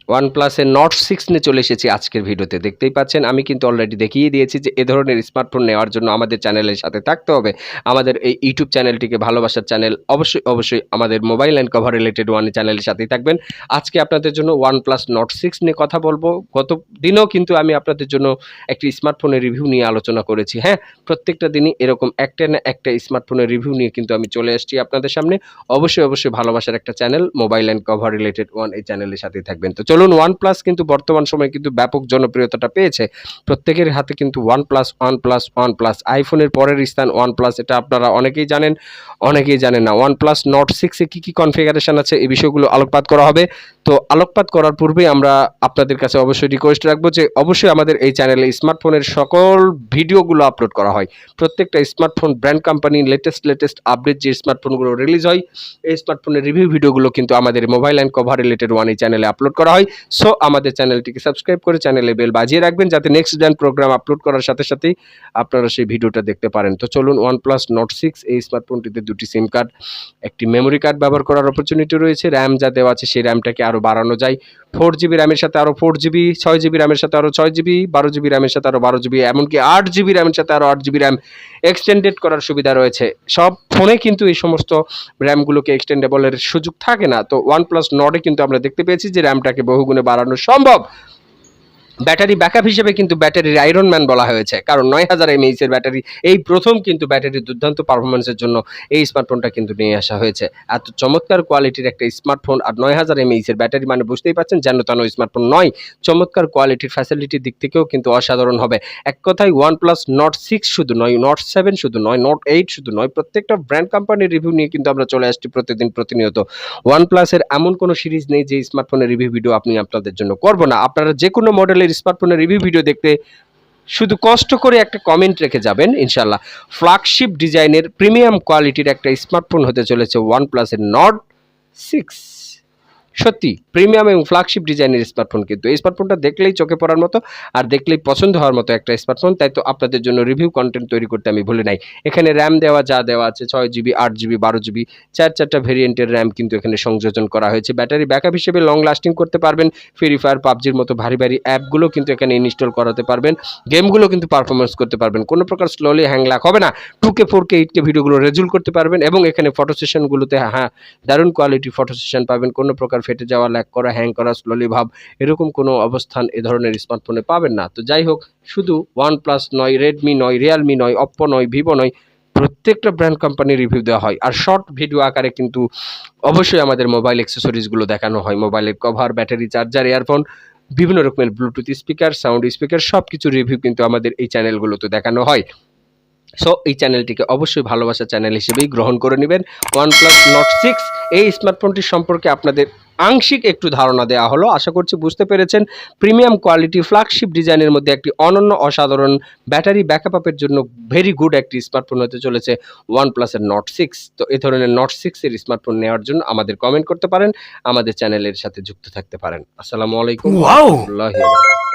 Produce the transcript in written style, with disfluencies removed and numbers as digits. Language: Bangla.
OnePlus-এর Nord 6 নিয়ে চলে এসেছি আজকের ভিডিওতে। দেখতেই পাচ্ছেন আমি কিন্তু অলরেডি দেখিয়ে দিয়েছি যে এ ধরনের স্মার্টফোন নেওয়ার জন্য আমাদের চ্যানেলের সাথে থাকতে হবে। আমাদের এই ইউটিউব চ্যানেলটিকে ভালোবাসার চ্যানেল অবশ্যই আমাদের mobile and cover related one চ্যানেলের সাথেই থাকবেন। আজকে আপনাদের জন্য OnePlus Nord 6 নিয়ে কথা বলবো। গত দিনও কিন্তু আমি আপনাদের জন্য একটি স্মার্টফোনের রিভিউ নিয়ে আলোচনা করেছি। হ্যাঁ, প্রত্যেকটা দিনই এরকম একটা না একটা স্মার্টফোনের রিভিউ নিয়ে কিন্তু আমি চলে আসছি আপনাদের সামনে। অবশ্যই ভালোবাসার একটা channel mobile and cover related one এই চ্যানেলের সাথেই থাকবেন। তো চলুন, OnePlus কিন্তু বর্তমান সময়ে কিন্তু ব্যাপক জনপ্রিয়তাটা পেয়েছে। প্রত্যেকের হাতে কিন্তু OnePlus আইফোনের পরের স্থান OnePlus, এটা আপনারা অনেকেই জানেন, অনেকেই জানেন না। OnePlus Nord 6 এ কি কনফিগারেশন আছে এই বিষয়গুলো আলোকপাত করা হবে। তো আলোকপাত করার পূর্বেই আমরা আপনাদের কাছে অবশ্যই রিকোয়েস্ট রাখবো যে অবশ্যই আমাদের এই চ্যানেলে স্মার্টফোনের সকল ভিডিওগুলো আপলোড করা হয়। প্রত্যেকটা smartphone brand company latest update যে স্মার্টফোনগুলো রিলিজ হয়, এই স্মার্টফোনের রিভিউ ভিডিওগুলো কিন্তু আমাদের mobile and cover related one এই চ্যানেলে আপলোড করা হয়। সো আমাদের চ্যানেলটিকে সাবস্ক্রাইব করে চ্যানেলে বেল বাজিয়ে রাখবেন যাতে নেক্সট ডেন প্রোগ্রাম আপলোড করার সাথেই আপনারা সেই ভিডিওটা দেখতে পারেন। তো চলুন, OnePlus Nord 6 এই স্মার্টফোনটিতে দুটি সিম কার্ড, একটি মেমোরি কার্ড ব্যবহার করার অপরচুনিটি রয়েছে। র্যাম যা দেওয়া আছে সেই র্যামটাকে আরও বাড়ানো যায়। 4GB র্যামের সাথে আরও 4GB, 6GB র্যামের সাথে আরও 6GB, 12GB র্যামের সাথে আরও 12GB, এমনকি 8GB র্যামের সাথে আরও 8GB র্যাম এক্সটেন্ডেড করার সুবিধা রয়েছে। সব ফোনে কিন্তু এই সমস্ত র্যামগুলোকে এক্সটেন্ডেবলের সুযোগ থাকে না। তো OnePlus Nord-এ কিন্তু আমরা দেখতে পেয়েছি যে র্যামটাকে বহুগুণে বাড়ানো সম্ভব। ব্যাটারি ব্যাকআপ হিসেবে কিন্তু ব্যাটারির আয়রন ম্যান বলা হয়েছে, কারণ 9000 mAh এর ব্যাটারি, এই প্রথম কিন্তু ব্যাটারির দুর্দান্ত পারফরমেন্সের জন্য এই স্মার্টফোনটা কিন্তু নিয়ে আসা হয়েছে। এত চমৎকার কোয়ালিটির একটা স্মার্টফোন আর 9000 mAh এর ব্যাটারি, মানে বুঝতেই পারছেন যেন তেন স্মার্টফোন নয়। চমৎকার কোয়ালিটির ফ্যাসিলিটির দিক থেকেও কিন্তু অসাধারণ হবে। এক কথায় OnePlus Nord 6 শুধু নয়, Nord 7 শুধু নয়, Nord 8 শুধু নয়, প্রত্যেকটা ব্র্যান্ড কোম্পানির রিভিউ নিয়ে কিন্তু আমরা চলে আসছি প্রতিনিয়ত। OnePlus-এর এমন কোনো সিরিজ নেই যে স্মার্টফোনের রিভিউ ভিডিও আপনাদের জন্য করব না। আপনারা যে কোনো মডেলের স্মার্টফোনের রিভিউ ভিডিও দেখতে শুধু কষ্ট করে একটা কমেন্ট রেখে যাবেন, ইনশাল্লাহ। ফ্ল্যাগশিপ ডিজাইনের প্রিমিয়াম কোয়ালিটির একটা স্মার্টফোন হতে চলেছে OnePlus-এর Nord 6। সত্যি প্রিমিয়াম এবং ফ্ল্যাগশিপ ডিজাইনের স্মার্টফোন, কিন্তু এই স্মার্টফোনটা দেখলেই চোখে পড়ার মতো আর দেখলেই পছন্দ হওয়ার মতো একটা স্মার্টফোন। তাই তো আপনাদের জন্য রিভিউ কন্টেন্ট তৈরি করতে আমি ভুলে নাই। এখানে র্যাম যা দেওয়া আছে 6GB, 8GB, 12GB, চারটা ভেরিয়েন্টের র্যাম কিন্তু এখানে সংযোজন করা হয়েছে। ব্যাটারি ব্যাকআপ হিসেবে লং লাস্টিং করতে পারবেন। ফ্রি ফায়ার, পাবজির মতো ভারী অ্যাপগুলো কিন্তু এখানে ইনস্টল করাতে পারবেন। গেমগুলো কিন্তু পারফরমেন্স করতে পারবেন। কোনো প্রকার স্লোলি হ্যাং ল্যাগ হবে না। 2K 4K 8K ভিডিওগুলো রেজুল করতে পারবেন এবং এখানে ফটো সেশনগুলোতে দারুণ কোয়ালিটি ফটো সেশন পাবেন। কোনো প্রকার ফেটে যাওয়া, ল্যাগ করা, হ্যাং করা, স্লোলি ভাব এরকম কোনো অবস্থান এ ধরনের স্মার্টফোনে পাবেন না। তো যাই হোক, শুধু OnePlus নয়, Redmi নয়, Realme নয়, Oppo নয়, Vivo নয়, প্রত্যেকটা ব্র্যান্ড কোম্পানির রিভিউ দেওয়া হয়। আর শর্ট ভিডিও আকারে কিন্তু অবশ্যই আমাদের মোবাইল অ্যাক্সেসরিজগুলো দেখানো হয়। মোবাইলের কভার, ব্যাটারি, চার্জার, ইয়ারফোন, বিভিন্ন রকমের ব্লুটুথ স্পিকার, সাউন্ড স্পিকার, সব কিছুর রিভিউ কিন্তু আমাদের এই চ্যানেলগুলোতে দেখানো হয়। সো এই চ্যানেলটিকে অবশ্যই ভালোবাসার চ্যানেল হিসেবেই গ্রহণ করে নেবেন। OnePlus Nord 6 এই স্মার্টফোনটির সম্পর্কে আপনাদের আংশিক একটু ধারণা দেওয়া হলো। আশা করছি বুঝতে পেরেছেন। প্রিমিয়াম কোয়ালিটি ফ্ল্যাগশিপ ডিজাইনের মধ্যে একটি অনন্য অসাধারণ ব্যাটারি ব্যাকআপের জন্য ভেরি গুড একটি স্মার্টফোন হতে চলেছে OnePlus-এর Nord 6। তো এই ধরনের Nord 6 এর স্মার্টফোন নেওয়ার জন্য আমাদের কমেন্ট করতে পারেন, আমাদের চ্যানেলের সাথে যুক্ত থাকতে পারেন। আসসালামু আলাইকুম ওয়া রাহমাতুল্লাহি ওয়া বারাকাতুহু।